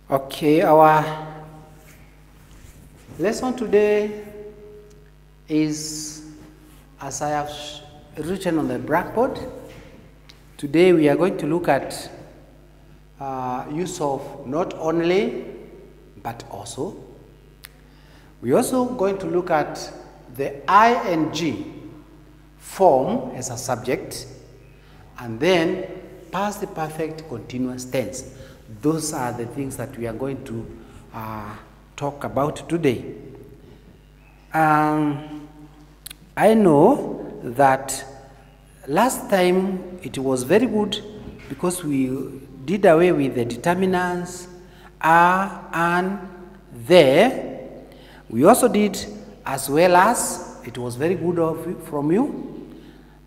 Okay, our lesson today is, as I have written on the blackboard, today we are going to look at use of not only but also. We are also going to look at the ing form as a subject, and then past perfect continuous tense. Those are the things that we are going to talk about today. I know that last time it was very good because we did away with the determinants are, and, there. We also did as well as. It was very good from you.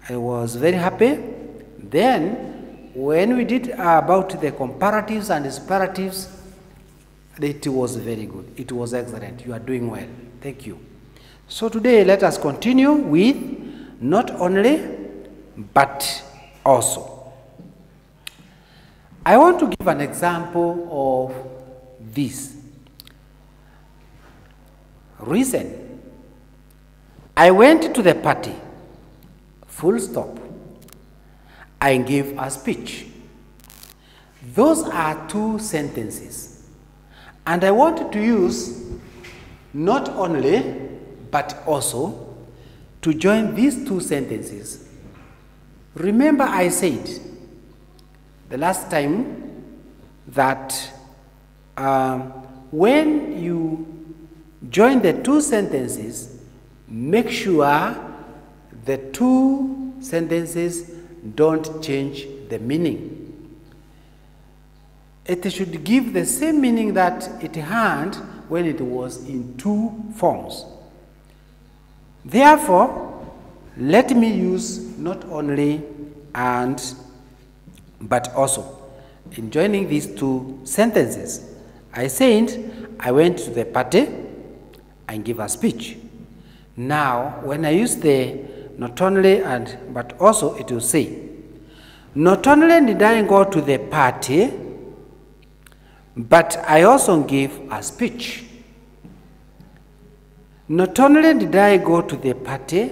I was very happy. Then when we did about the comparatives and superlatives, it was very good. It was excellent. You are doing well. Thank you. So today let us continue with not only but also. I want to give an example of this. Reason. I went to the party. Full stop. I gave a speech. Those are two sentences. And I wanted to use not only but also to join these two sentences. Remember I said the last time that when you join the two sentences, make sure the two sentences don't change the meaning. It should give the same meaning that it had when it was in two forms. Therefore, let me use not only and but also in joining these two sentences. I said, I went to the party and gave a speech. Now, when I use the not only and but also, it will say, not only did I go to the party, but I also gave a speech. Not only did I go to the party,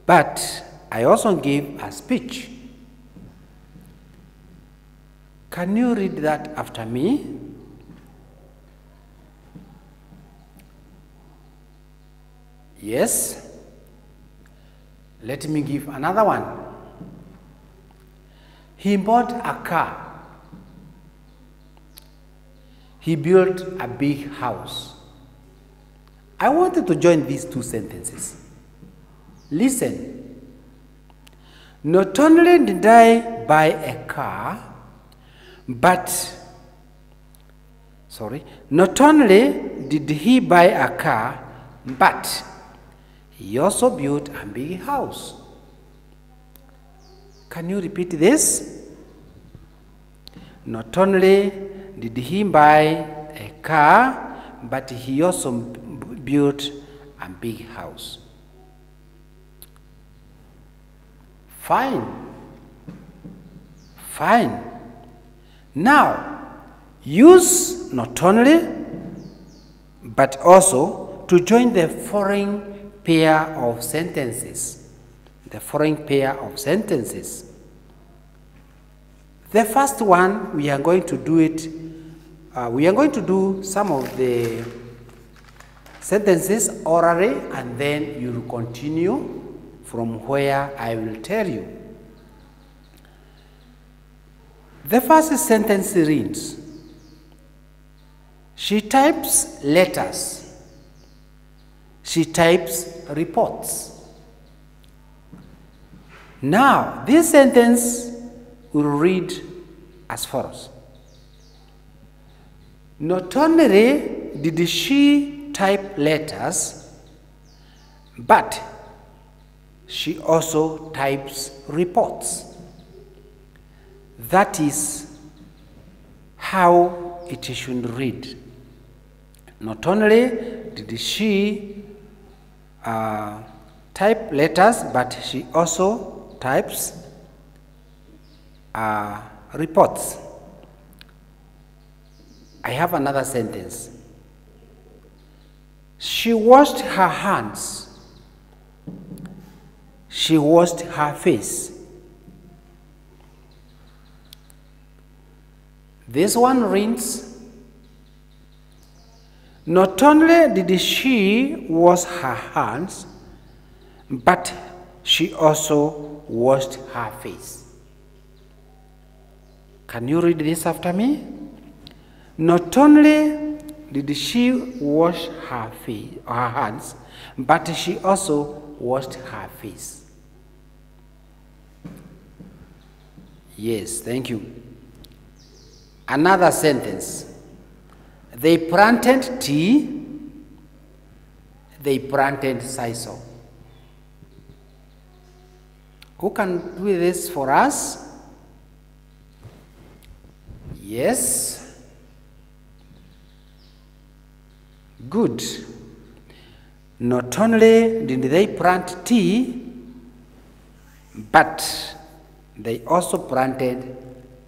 but I also gave a speech. Can you read that after me? Yes. Let me give another one. He bought a car. He built a big house. I wanted to join these two sentences. Listen. Not only did I buy a car, not only did he buy a car, but he also built a big house. Can you repeat this? Not only did he buy a car, but he also built a big house. Fine. Fine. Now, use not only, but also to join the following pair of sentences. The following pair of sentences. The first one, we are going to do it. We are going to do some of the sentences orally, and then you will continue from where I will tell you. The first sentence reads, she types letters. She types reports. Now, this sentence will read as follows. Not only did she type letters, but she also types reports. That is how it should read. Not only did she type letters, but she also types reports. I have another sentence. She washed her hands. She washed her face. This one reads, not only did she wash her hands, but she also washed her face. Can you read this after me? Not only did she wash her hands, but she also washed her face. Yes, thank you. Another sentence. They planted tea, they planted sisal. Who can do this for us? Yes. Good. Not only did they plant tea, but they also planted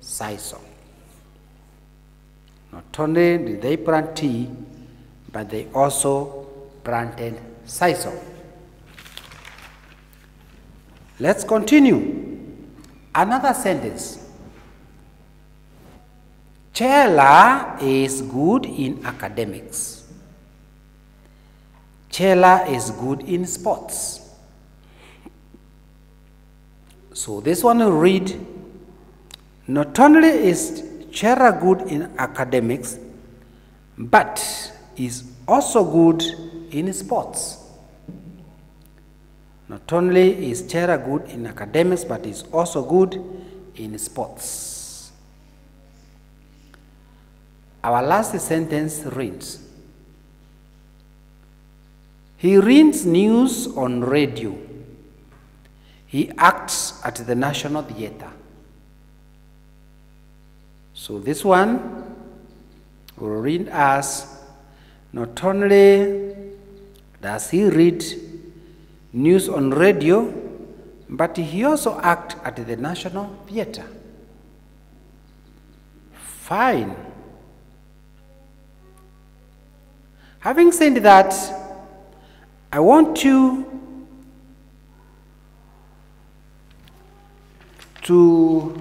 sisal. Not only did they plant tea, but they also planted sisal. Let's continue. Another sentence. Chela is good in academics. Chela is good in sports. So this one will read, not only is Chela good in academics, but is also good in sports. Not only is Chela good in academics, but is also good in sports. Our last sentence reads, he reads news on radio. He acts at the National Theatre. So this one will read as, not only does he read news on radio, but he also acts at the National Theatre. Fine. Having said that, I want you to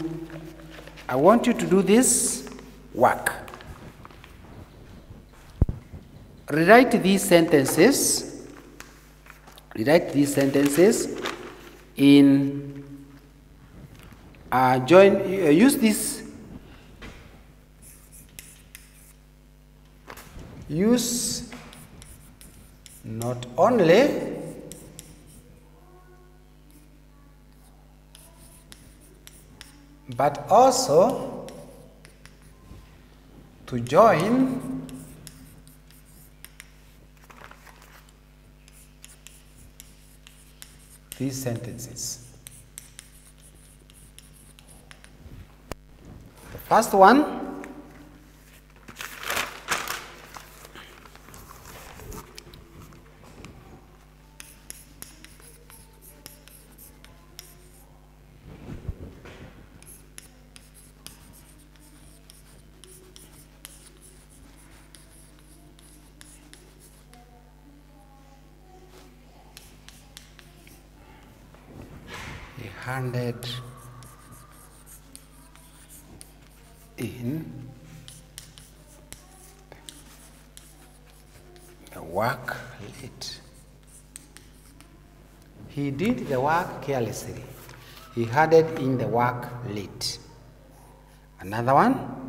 do this work. Rewrite these sentences. In use this. Use not only, but also to join these sentences. The first one, handed in the work late. He did the work carelessly. He handed in the work late. Another one.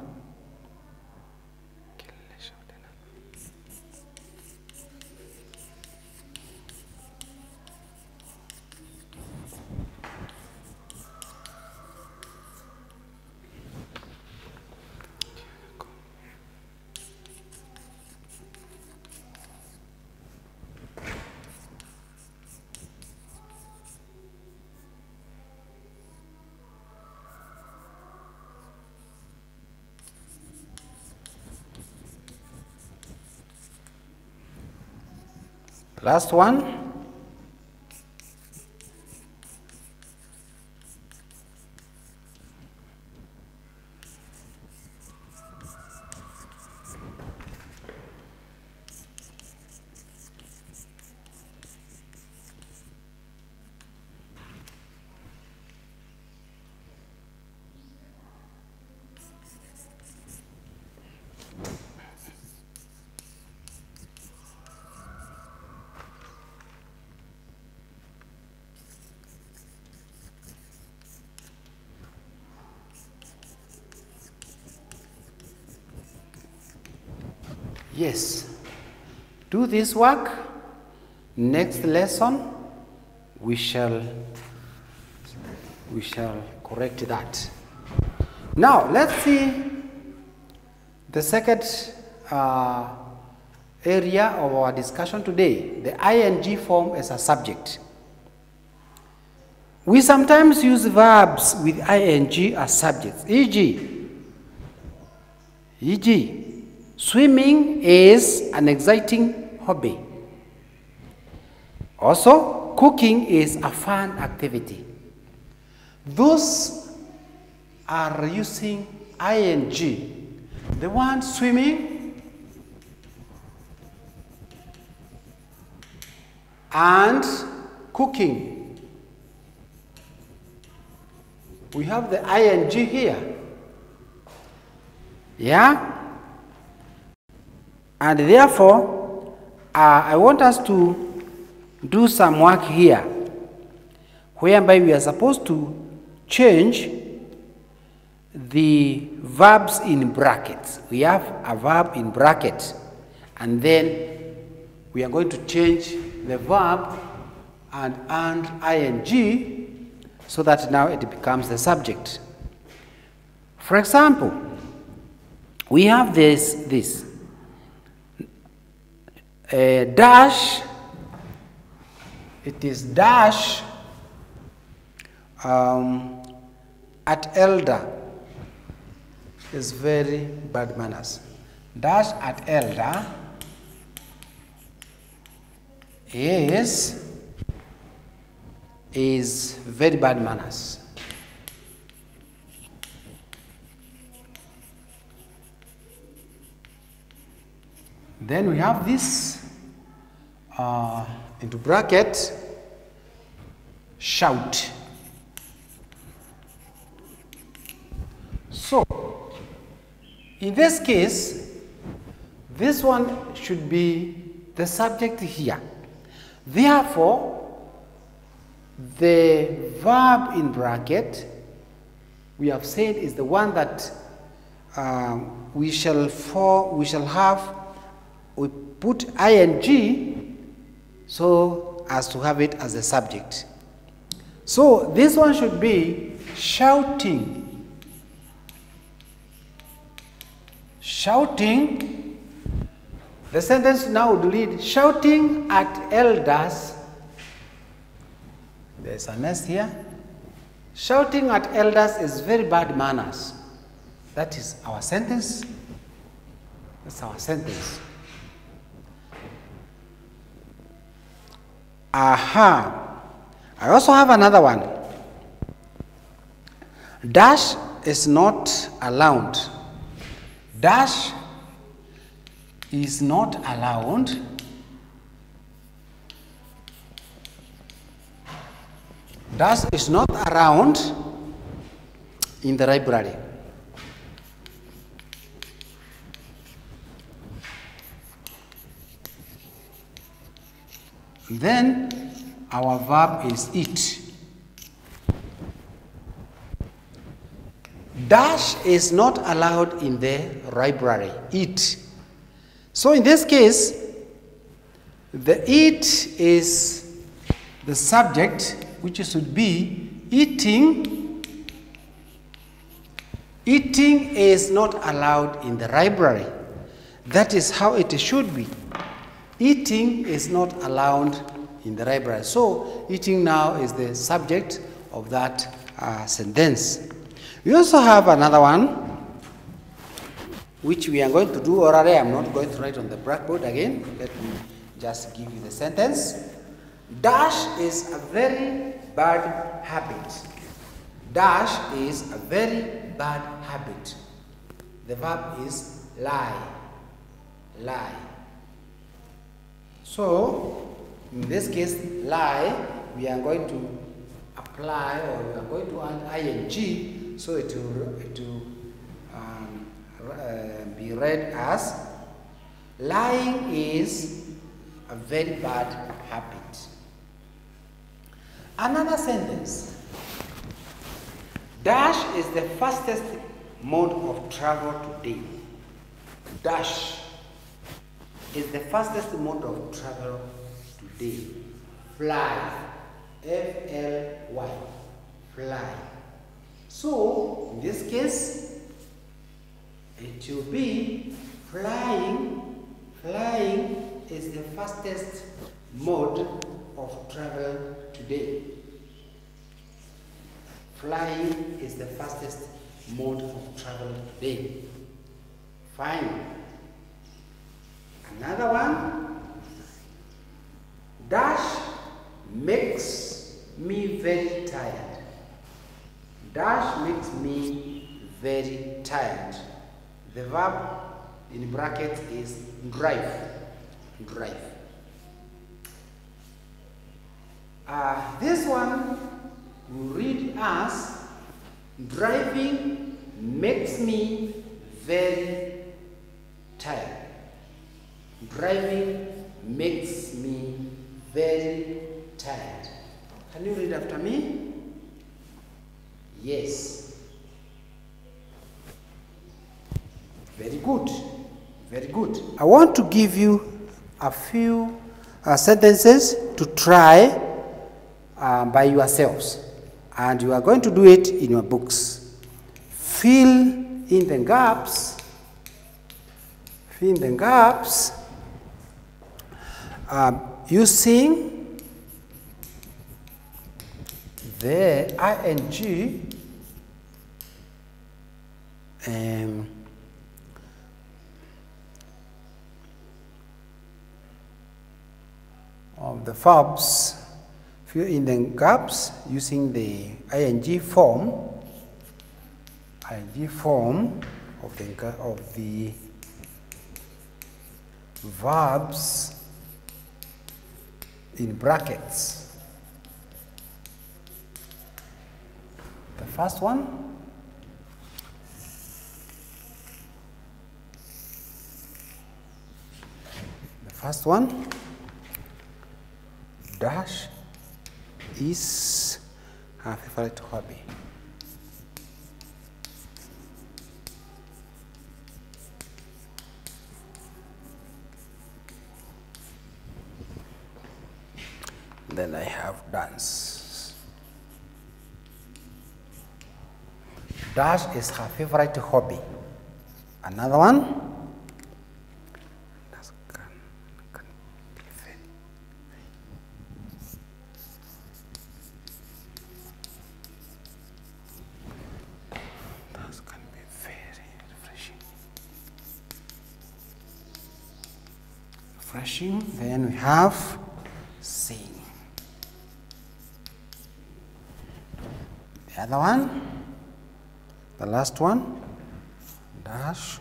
Last one. Yes. Do this work. Next lesson, we shall correct that. Now, let's see the second area of our discussion today, the ing form as a subject. We sometimes use verbs with ing as subjects, e.g., swimming is an exciting hobby. Also, cooking is a fun activity. Those are using ing. The one swimming and cooking. We have the ing here. Yeah? And therefore, I want us to do some work here, whereby we are supposed to change the verbs in brackets. We have a verb in brackets, and then we are going to change the verb and ing so that now it becomes the subject. For example, we have this dash. It is dash at elder is very bad manners. Dash at elder is very bad manners. Then we have this into bracket, shout. So, in this case, this one should be the subject here. Therefore, the verb in bracket, we have said, is the one that we put ing so as to have it as a subject. So this one should be shouting. Shouting. The sentence now would read, shouting at elders. There's an S here. Shouting at elders is very bad manners. That is our sentence. That's our sentence. Aha. I also have another one. Dash is not allowed. Dash is not allowed. Dash is not around in the library. Then our verb is eat. Dash is not allowed in the library. Eat. So in this case, the eat is the subject, which should be eating. Eating is not allowed in the library. That is how it should be. Eating is not allowed in the library. So, eating now is the subject of that sentence. We also have another one, which we are going to do orally. I am not going to write on the blackboard again. Let me just give you the sentence. Dash is a very bad habit. Dash is a very bad habit. The verb is lie. Lie. So, in this case, lie, we are going to apply, or we are going to add ing, so it will be read as, lying is a very bad habit. Another sentence. Dash is the fastest mode of travel today. Dash is the fastest mode of travel today. Fly. F-L-Y. Fly. So, in this case, it will be flying. Flying is the fastest mode of travel today. Flying is the fastest mode of travel today. Fine. Another one. Dash makes me very tired. Dash makes me very tired. The verb in brackets is drive. Drive. This one will read as driving makes me very tired. Driving makes me very tired. Can you read after me? Yes. Very good. Very good. I want to give you a few sentences to try by yourselves. And you are going to do it in your books. Fill in the gaps. Fill in the gaps using the ing of the verbs. Fill in the gaps using the ing form of the verbs in brackets. The first one. Dash is her favorite hobby. Then I have dance. Dash is her favorite hobby. Another one. Then we have sing. The other one, the last one, dash.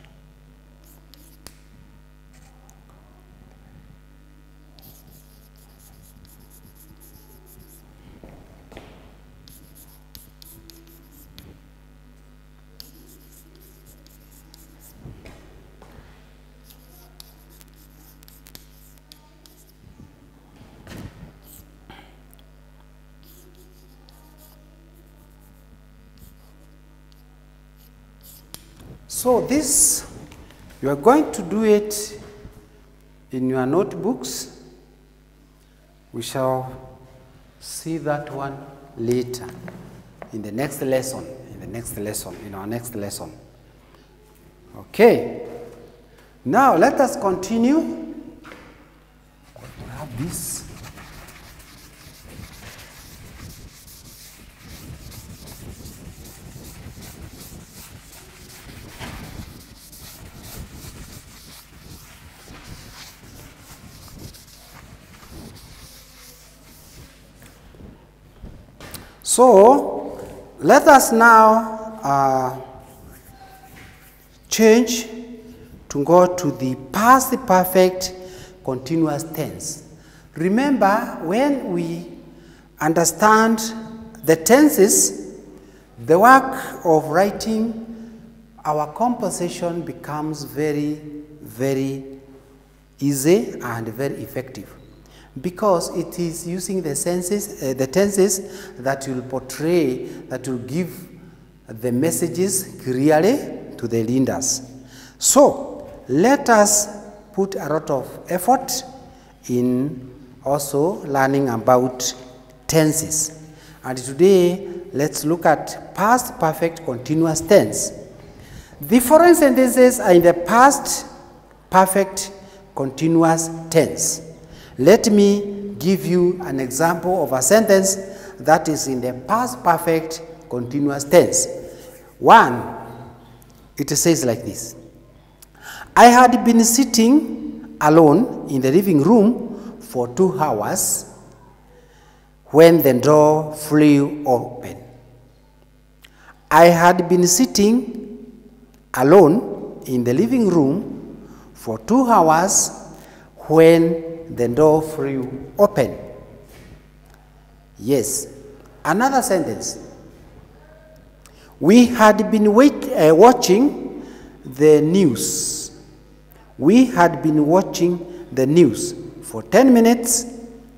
So this, you are going to do it in your notebooks. We shall see that one later in the next lesson, in our next lesson. Okay. Now let us continue. We have this. So, let us now change to go to the past perfect continuous tense. Remember, when we understand the tenses, the work of writing our composition becomes very, very easy and very effective, because it is using the tenses that will portray, that will give the messages clearly to the readers. So let us put a lot of effort in also learning about tenses. And today, let's look at past perfect continuous tense. The following sentences are in the past perfect continuous tense. Let me give you an example of a sentence that is in the past perfect continuous tense. 1, it says like this. I had been sitting alone in the living room for 2 hours when the door flew open. I had been sitting alone in the living room for 2 hours when the door flew open. Yes. Another sentence. We had been watching the news. We had been watching the news for 10 minutes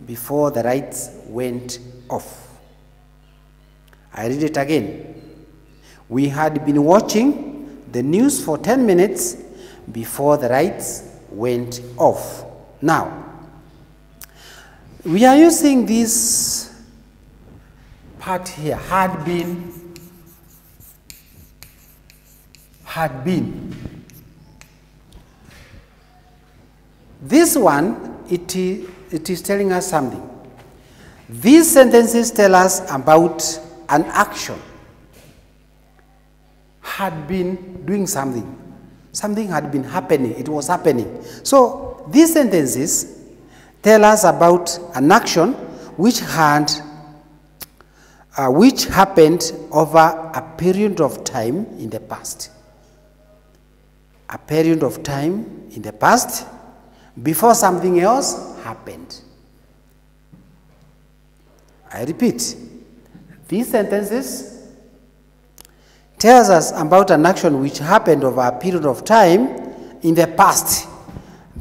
before the lights went off. I read it again. We had been watching the news for 10 minutes before the lights went off. Now, we are using this part here, had been. This one, it is telling us something. These sentences tell us about an action. Had been doing something. Something had been happening. It was happening. So these sentences tell us about an action which happened over a period of time in the past. A period of time in the past before something else happened. I repeat, these sentences tells us about an action which happened over a period of time in the past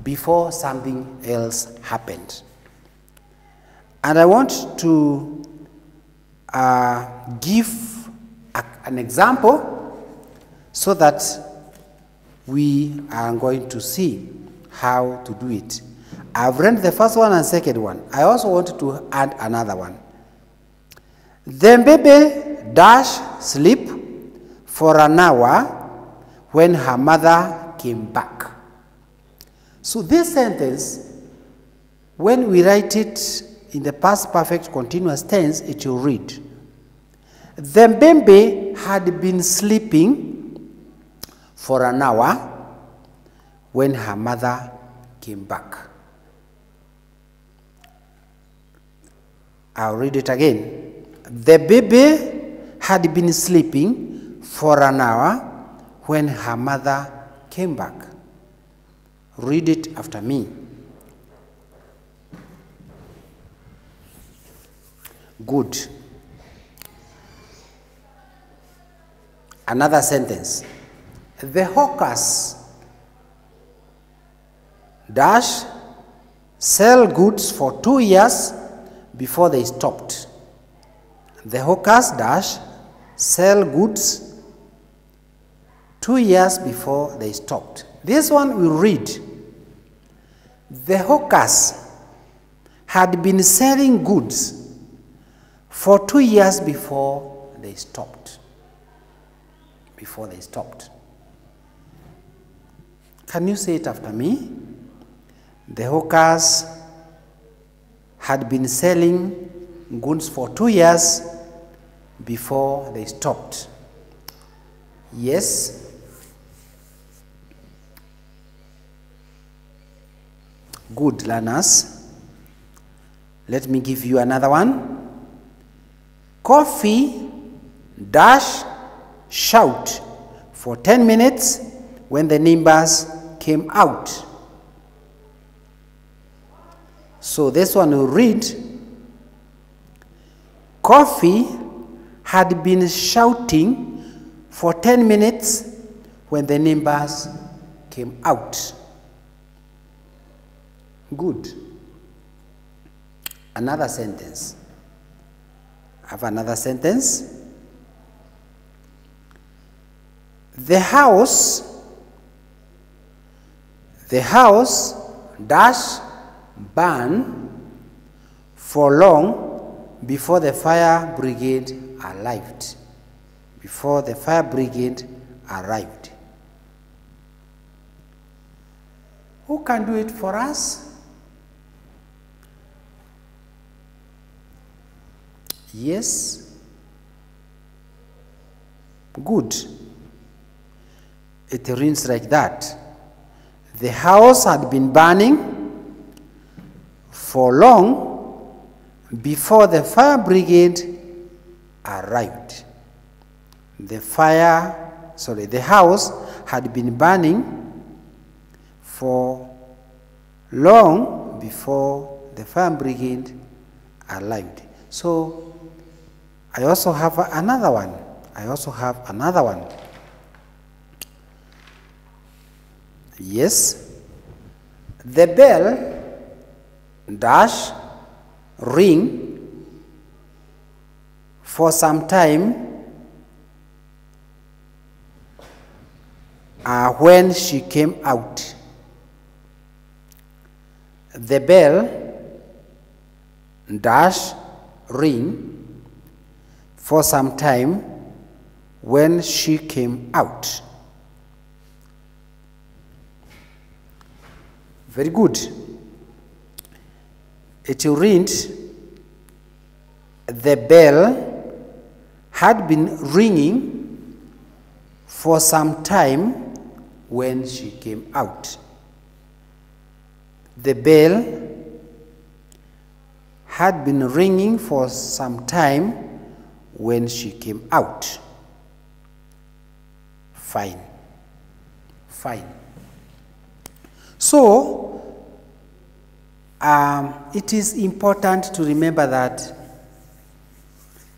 before something else happened. And I want to give an example so that we are going to see how to do it. I've read the first one and second one. I also want to add another one. The baby dashed sleep for an hour when her mother came back. So this sentence, when we write it in the past perfect continuous tense, it will read, the baby had been sleeping for an hour when her mother came back. I'll read it again. The baby had been sleeping for an hour when her mother came back. Read it after me. Good. Another sentence. The hawkers dash sell goods for 2 years before they stopped. The hawkers dash sell goods 2 years before they stopped. This one we read. The hawkers had been selling goods for 2 years before they stopped. Before they stopped. Can you say it after me? The hawkers had been selling goods for 2 years before they stopped. Yes. Good, learners. Let me give you another one. Coffee dash shout for 10 minutes when the neighbors came out. So this one will read, Coffee had been shouting for 10 minutes when the neighbors came out. Good. Another sentence. I have another sentence. The The house dash burn for long before the fire brigade arrived. Before the fire brigade arrived. Who can do it for us? Yes. Good. It reads like that. The house had been burning for long before the fire brigade arrived. The house had been burning for long before the fire brigade arrived. So I also have another one. Yes. The bell dash ring for some time when she came out. The bell dash ring for some time when she came out. Very good. It will read, the bell had been ringing for some time when she came out. The bell had been ringing for some time when she came out. Fine. So, it is important to remember that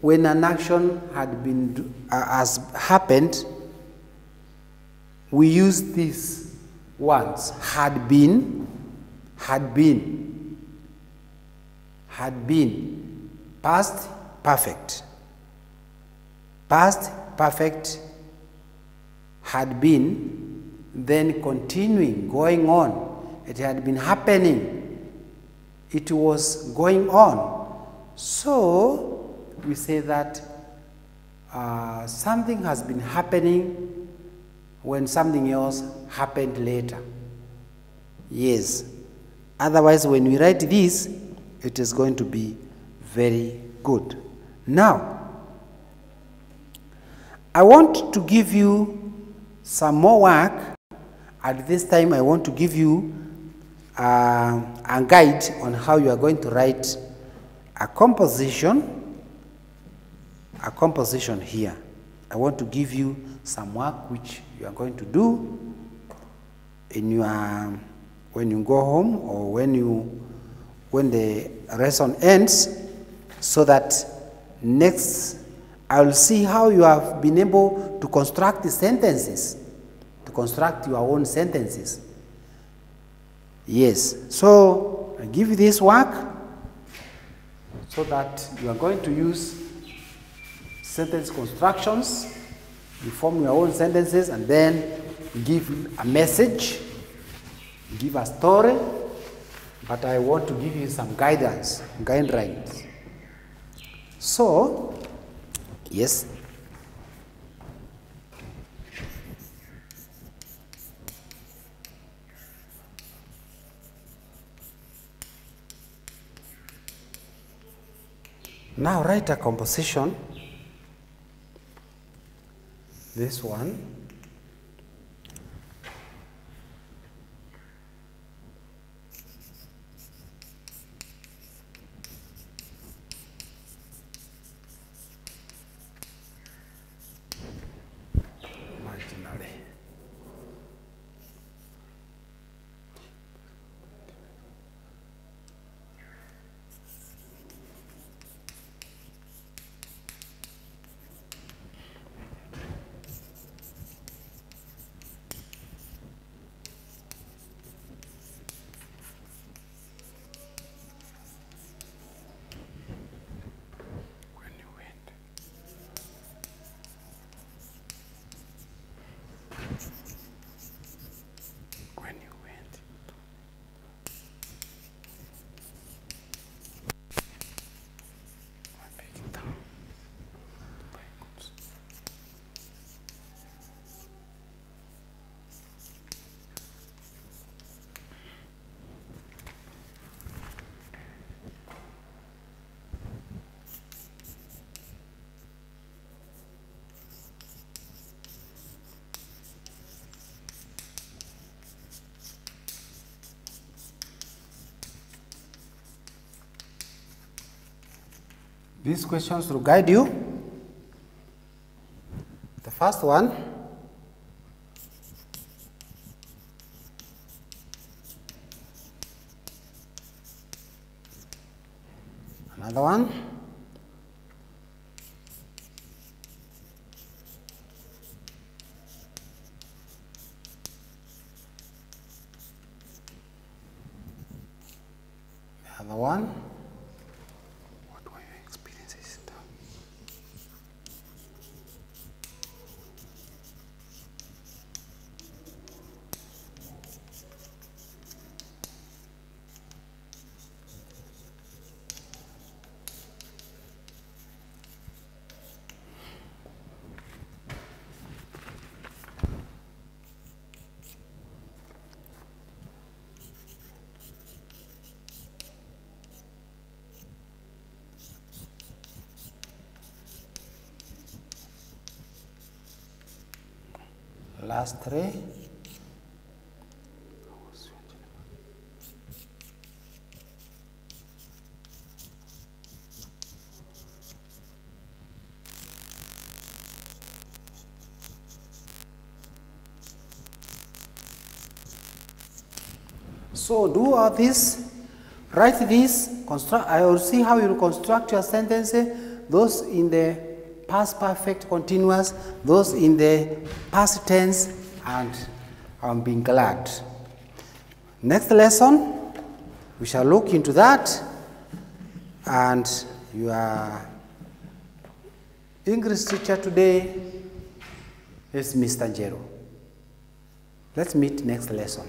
when an action has happened, we use these words: had been, past perfect, had been, then continuing, going on. It had been happening. It was going on. So we say that something has been happening when something else happened later. Yes. Otherwise, when we write this, it is going to be very good. Now, I want to give you some more work. At this time, I want to give you a guide on how you are going to write a composition here. I want to give you some work which you are going to do in your when you go home or when the lesson ends, so that next I will see how you have been able to construct the sentences, to construct your own sentences. Yes, so I give you this work so that you are going to use sentence constructions, you form your own sentences, and then give a message, give a story, but I want to give you some guidelines. So, yes. Now write a composition. This one. These questions will guide you. The first one, another one, the other one. What were your experiences? Last three. So do all this, write this, construct. I will see how you construct your sentences, those in the past perfect continuous, those in the past tense, and I'm being glad. Next lesson, we shall look into that, and your English teacher today is Mr. Jero. Let's meet next lesson.